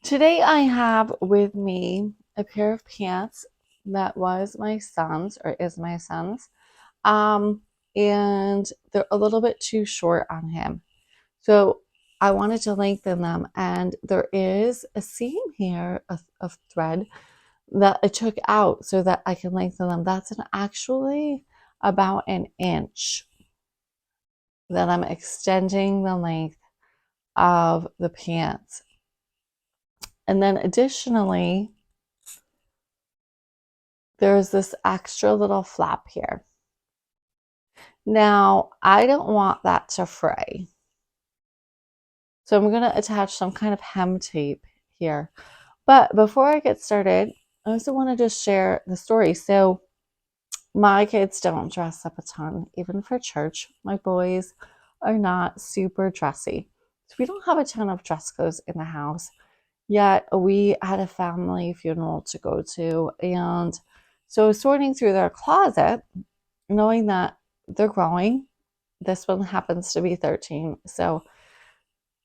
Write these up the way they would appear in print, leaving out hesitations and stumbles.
Today I have with me a pair of pants that was my son's or is my son's. Um, and they're a little bit too short on him. So I wanted to lengthen them, and there is a seam here of thread that I took out so that I can lengthen them. That's actually about an inch that I'm extending the length of the pants. And then additionally, there's this extra little flap here. Now, I don't want that to fray. So I'm going to attach some kind of hem tape here. But before I get started, I also want to just share the story. So my kids don't dress up a ton, even for church. My boys are not super dressy. So we don't have a ton of dress codes in the house. Yet we had a family funeral to go to. And so sorting through their closet, knowing that they're growing. This one happens to be 13. So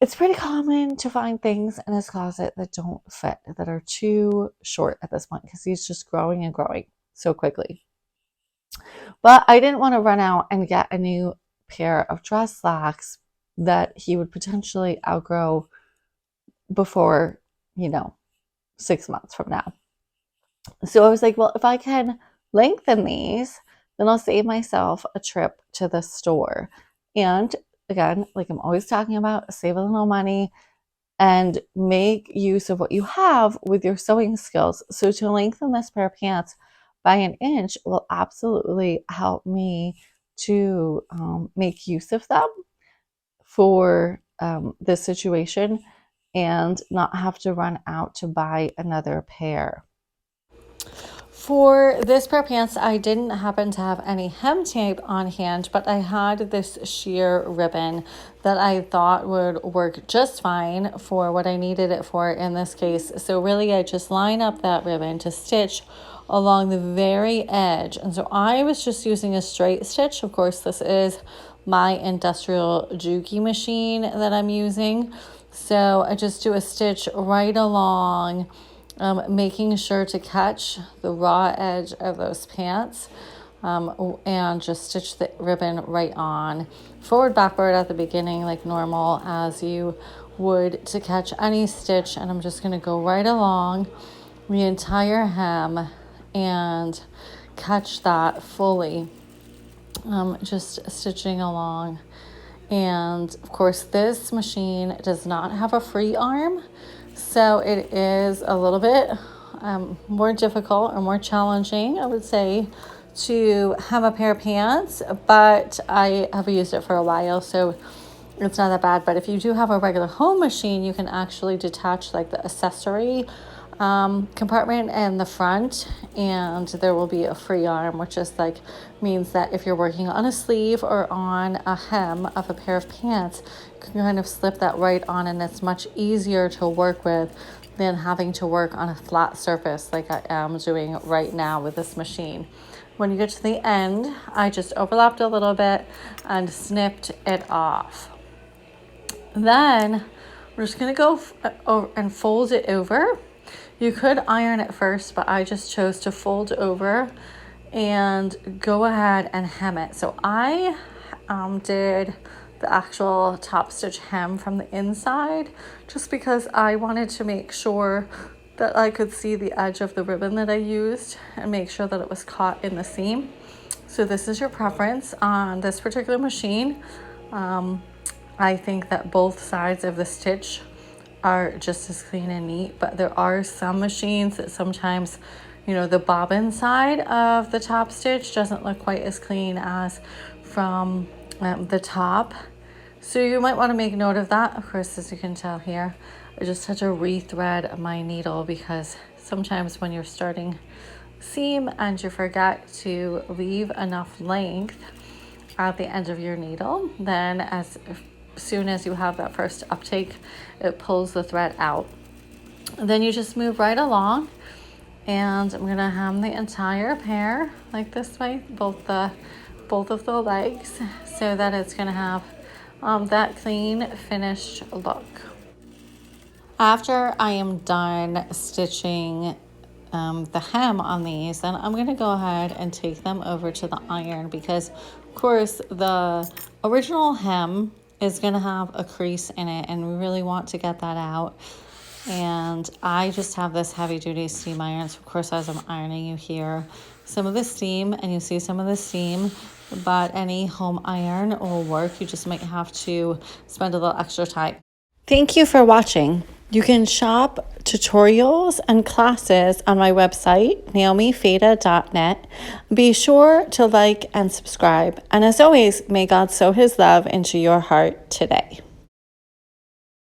it's pretty common to find things in his closet that don't fit, that are too short at this point because he's just growing and growing so quickly. But I didn't want to run out and get a new pair of dress slacks that he would potentially outgrow before, 6 months from now. So I was like, well, if I can lengthen these, then I'll save myself a trip to the store. And again, like I'm always talking about, save a little money and make use of what you have with your sewing skills. So to lengthen this pair of pants by an inch will absolutely help me to make use of them for this situation and not have to run out to buy another pair. For this pair of pants, I didn't happen to have any hem tape on hand, but I had this sheer ribbon that I thought would work just fine for what I needed it for in this case. So really, I just line up that ribbon to stitch along the very edge. And so I was just using a straight stitch. Of course, this is my industrial Juki machine that I'm using. So I just do a stitch right along, making sure to catch the raw edge of those pants, and just stitch the ribbon right on, forward, backward at the beginning like normal as you would to catch any stitch. And I'm just going to go right along the entire hem and catch that fully, just stitching along. And of course, this machine does not have a free arm, so it is a little bit more difficult or more challenging, I would say, to hem a pair of pants, but I have used it for a while, so it's not that bad. But if you do have a regular home machine, you can actually detach like the accessory compartment in the front, and there will be a free arm, which is like means that if you're working on a sleeve or on a hem of a pair of pants, you can kind of slip that right on, and it's much easier to work with than having to work on a flat surface like I am doing right now with this machine. When you get to the end, I just overlapped a little bit and snipped it off. Then we're just going to go and fold it over. You could iron it first, but I just chose to fold over and go ahead and hem it. So I did the actual top stitch hem from the inside just because I wanted to make sure that I could see the edge of the ribbon that I used and make sure that it was caught in the seam. So this is your preference on this particular machine. I think that both sides of the stitch are just as clean and neat, but there are some machines that sometimes, the bobbin side of the top stitch doesn't look quite as clean as from the top. So you might want to make note of that. Of course, as you can tell here, I just had to rethread my needle because sometimes when you're starting seam and you forget to leave enough length at the end of your needle, then as soon as you have that first uptake, it pulls the thread out. And then you just move right along, and I'm gonna hem the entire pair like this way, both of the legs, so that it's gonna have that clean finished look. After I am done stitching the hem on these, then I'm going to go ahead and take them over to the iron because, of course, the original hem is going to have a crease in it, and we really want to get that out. And I just have this heavy duty steam iron. So of course, as I'm ironing, you hear some of the steam and you see some of the steam, but any home iron will work. You just might have to spend a little extra time. Thank you for watching. You can shop tutorials and classes on my website, naomifeda.net. Be sure to like and subscribe. And as always, may God sow his love into your heart today.